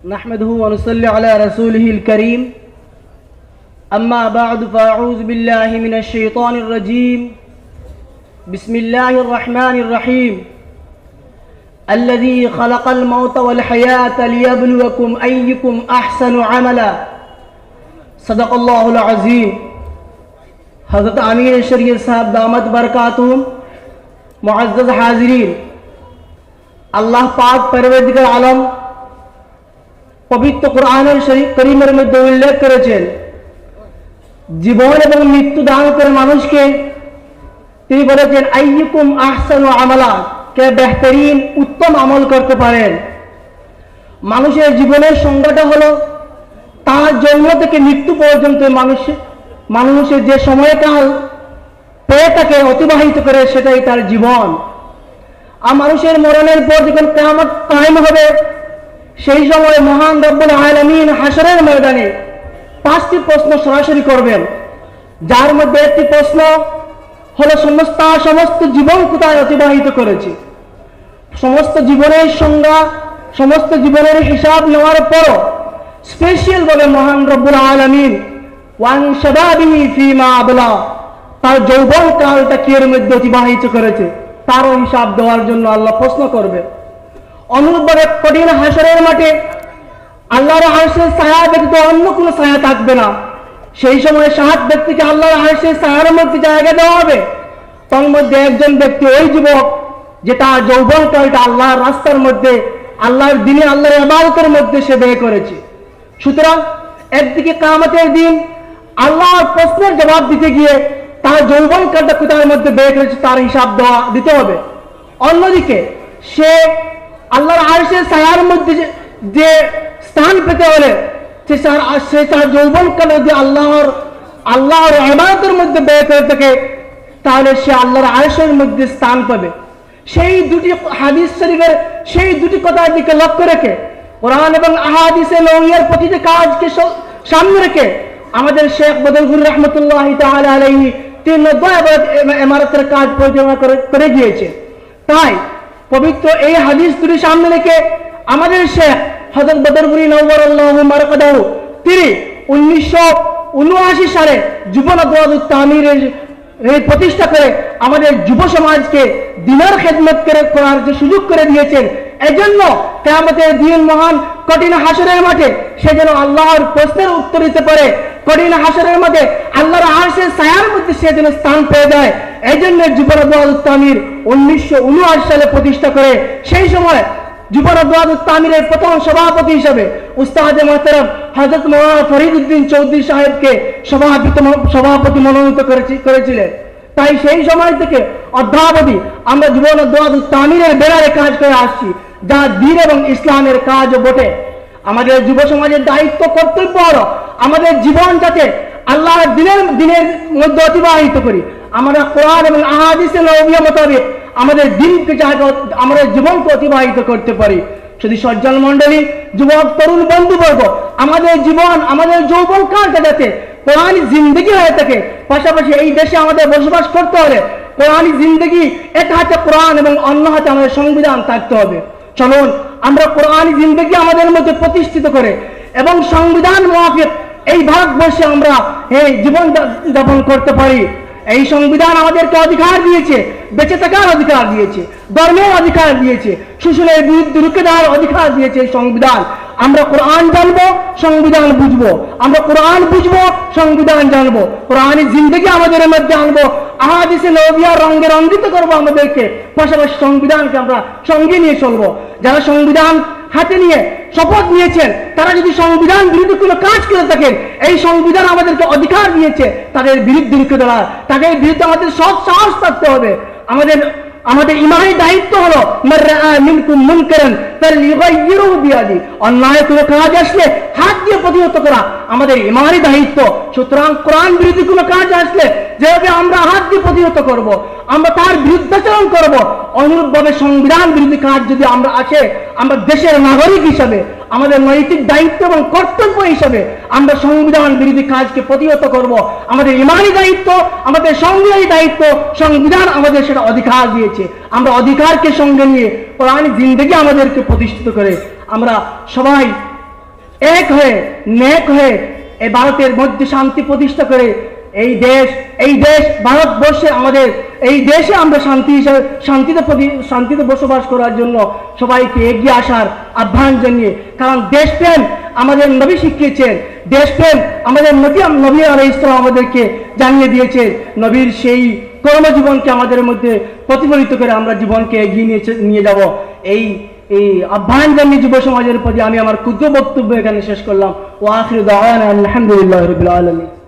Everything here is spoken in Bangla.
نحمده ونصلي على رسوله الكريم أما بعد فأعوذ بالله من الشيطان الرجيم بسم الله الرحمن الرحيم الذي خلق الموت والحياة ليبلوكم أيكم أحسن عملا صدق الله العظيم حضرت امیر شریعت صاحب دامت برکاتہم معزز حاضرین আল্লাহ পাক পরওয়ারদিগার আলম পবিত্র কোরআনের কারীমের মধ্যে উল্লেখ করেছেন জীবন এবং মৃত্যু দান করে মানুষকে তিনি বলেছেন আইয়ুকুম আহসানু আমালা, কে বেহতরিন উত্তম আমল করতে পারেন। মানুষের জীবনের সংজ্ঞাটা হলো তার জন্ম থেকে মৃত্যু পর্যন্ত মানুষের যে সময়কাল পেয়ে তাকে অতিবাহিত করে সেটাই তার জীবন। আর মানুষের মরণের পর যখন কিয়ামত কায়েম হবে সেই সময় মহান রব্বুল আলামিন হাশরের ময়দানে পাঁচটি প্রশ্ন সরাসরি করবেন, যার মধ্যে একটি প্রশ্ন হলো সমস্ত জীবন কোথায় অতিবাহিত করেছে। সমস্ত জীবনের সংজ্ঞা, সমস্ত জীবনের হিসাব নেওয়ার পর স্পেশাল বলে মহান রব্বুল আলামিন ওয়ান শাবাবিহি ফীমা আবলা, তার যৌবন কালটা কি এর মধ্যে অতিবাহিত করেছে তারও হিসাব দেওয়ার জন্য আল্লাহ প্রশ্ন করবে। অনুরূপভাবে কঠিন হাশরের মাঠে আল্লাহর আরশের ছায়া ব্যতীত অন্য কোনো ছায়া থাকবে না। সেই সময় 7 ব্যক্তিকে আল্লাহর আরশের ছায়ার মধ্যে জায়গা দেওয়া হবে। তার মধ্যে একজন ব্যক্তি ওই যুবক যেটা যৌবন কালটা আল্লাহর রাস্তার মধ্যে, আল্লাহর দিনে, আল্লাহর ইবাদতের মধ্যে সে ব্যয় করেছে। সুতরাং একদিকে কিয়ামতের দিন আল্লাহর প্রশ্নের জবাব দিতে গিয়ে তার যৌবন কালটা কোথায় মধ্যে ব্যয় করেছে তার হিসাব দিতে হবে। অন্যদিকে সে আল্লাহর আরশের ছায়ার মধ্যে যে স্থান পেতে হলে সে তার যৌবন কালে যদি আল্লাহর ইবাদতের মধ্যে ব্যয় করে থাকে তাহলে সে আল্লাহর আরশের মধ্যে স্থান পাবে। সেই দুটি হাদিস শরীফের সেই দুটি কথার দিকে লক্ষ্য রেখে কোরআন এবং আহাদিসে নবওয়ির প্রতিটি কাজকে সামনে রেখে আমাদের শেখ বদরুল রহমতুল্লাহি তাআলা আলাইহি 3 ইমারতের কাজ পরিচালনা করে গিয়েছে। তাই পবিত্র এই হাদিস দুটি সামনে রেখে আমাদের শেখ হযরত বদরুল নওয়ারাল্লাহু মারকাদাহু তিনি 1979 সালে যুব নদওয়াতুত তামিরের প্রতিষ্ঠা করে আমাদের যুব সমাজকে দ্বীনের খেদমত করার যে সুযোগ করে দিয়েছেন। এজন্য কিয়ামতের দিন মহান কঠিন হাশরের মাঠে সে যেন আল্লাহর প্রশ্নের উত্তর দিতে পারে, কঠিন হাশরের মাঠে আল্লাহর আরশের ছায়ার মধ্যে সে যেন স্থান পেয়ে যায়। এই জন্য যুব নদওয়াতুত তামির 1979 সালে প্রতিষ্ঠা করে সেই সময় যুব নদওয়াতুত তামিরের প্রথম সভাপতি হিসেবে উস্তাদে মুহতারাম হযরত মাওলানা ফরিদ উদ্দিন চৌধুরী সাহেবকে সভাপতি মনোনীত করেছিলেন। তাই সেই সময় থেকে অদ্যাবধি আমরা যুব নদওয়াতুত তামিরের ব্যানারে কাজ করে আসছি, যা দ্বীন এবং ইসলামের কাজও বটে। আমাদের যুব সমাজের দায়িত্ব, কর্তব্য হলো আমাদের জীবন যাতে আল্লাহর দিনের মধ্যে অতিবাহিত করি। আমরা কোরআন এবং আহাদিসে নবওয়ী মোতাবেক আমাদের দিনকে আমাদের জীবনকে অতিবাহিত করতে পারি। শুধু সজ্জন মণ্ডলী, যুবক, তরুণ বন্ধুবর্গ, আমাদের জীবন, আমাদের যৌবন কালটা যাতে কোরআনী জিন্দগি হয়ে থাকে। পাশাপাশি এই দেশে আমাদের বসবাস করতে হলে কোরআনী জিন্দগি, এক হাতে কোরআন এবং অন্য হাতে আমাদের সংবিধান থাকতে হবে। চলুন আমরা কোরআনী জিন্দগি আমাদের মধ্যে প্রতিষ্ঠিত করে এবং সংবিধান মোতাবেক এই ভারতবর্ষে আমরা এই জীবন যাপন করতে পারি। এই সংবিধান আমাদেরকে অধিকার দিয়েছে, বেঁচে থাকার অধিকার দিয়েছে, ধর্মের অধিকার দিয়েছে, শোষণের বিরুদ্ধে রুখে দেওয়ার অধিকার দিয়েছে এই সংবিধান। আমরা কোরআন জানবো, সংবিধান বুঝবো। আমরা কোরআন বুঝবো, সংবিধান জানবো, কোরআনী জিন্দগি আমাদের মধ্যে আনবো, আহাদিসে নবওয়ী রঙে রঙ্গিত করবো আমাদেরকে। পাশাপাশি সংবিধানকে আমরা সঙ্গে নিয়ে চলবো। যারা সংবিধান হাতে নিয়ে শপথ নিয়েছেন তারা যদি সংবিধান বিরুদ্ধে কোনো কাজ করে থাকেন, এই সংবিধান আমাদেরকে অধিকার দিয়েছে তাদের বিরুদ্ধে রুখে দাঁড়ার, তাদের বিরুদ্ধে আমাদের সৎ সাহস থাকতে হবে। আমাদের ইমানি দায়িত্ব হলো মান রাআ মিনকুম মুনকারান ফালইউগাইয়িরহু বিয়াদি, অন্যায় কোনো কাজ আসলে হাত দিয়ে প্রতিহত করা আমাদের ইমানি দায়িত্ব। সুতরাং কোরআন বিরোধী কোনো কাজ আসলে যেভাবে আমরা হাত দিয়ে প্রতিহত করব, আমরা তার বিরুদ্ধাচরণ করব, অনুরূপভাবে সংবিধান বিরোধী কাজ যদি আমরা আসে আমরা দেশের নাগরিক হিসাবে আমাদের নৈতিক দায়িত্ব এবং কর্তব্য হিসাবে আমরা সংবিধান বিরোধী কাজকে প্রতিহত করব। আমাদের ইমানি দায়িত্ব, আমাদের সংবিধানিক দায়িত্ব, সংবিধান আমাদের সেটা অধিকার দিয়েছে। আমরা অধিকারকে সঙ্গে নিয়ে কোরআনী জিন্দগি আমাদেরকে প্রতিষ্ঠিত করে আমরা সবাই এক হয়ে নেক হয়ে এই ভারতের মধ্যে শান্তি প্রতিষ্ঠা করে এই দেশ ভারতবর্ষে আমাদের এই দেশে আমরা শান্তিতে বসবাস করার জন্য সবাইকে এগিয়ে আসার আহ্বান জানিয়ে, কারণ দেশপ্রেম আমাদের নবী শিখিয়েছেন, দেশপ্রেম আমাদের নবী আলাইহিস সালাম আমাদেরকে জানিয়ে দিয়েছেন। নবীর সেই কর্মজীবনকে আমাদের মধ্যে প্রতিফলিত করে আমরা জীবনকে এগিয়ে নিয়ে যাব। এই আহ্বান জানিয়ে যুব সমাজের প্রতি আমি আমার ক্ষুদ্র বক্তব্য এখানে শেষ করলাম। ওয়া আখিরু দাওয়ানা আলহামদুলিল্লাহি রাব্বিল আলামিন।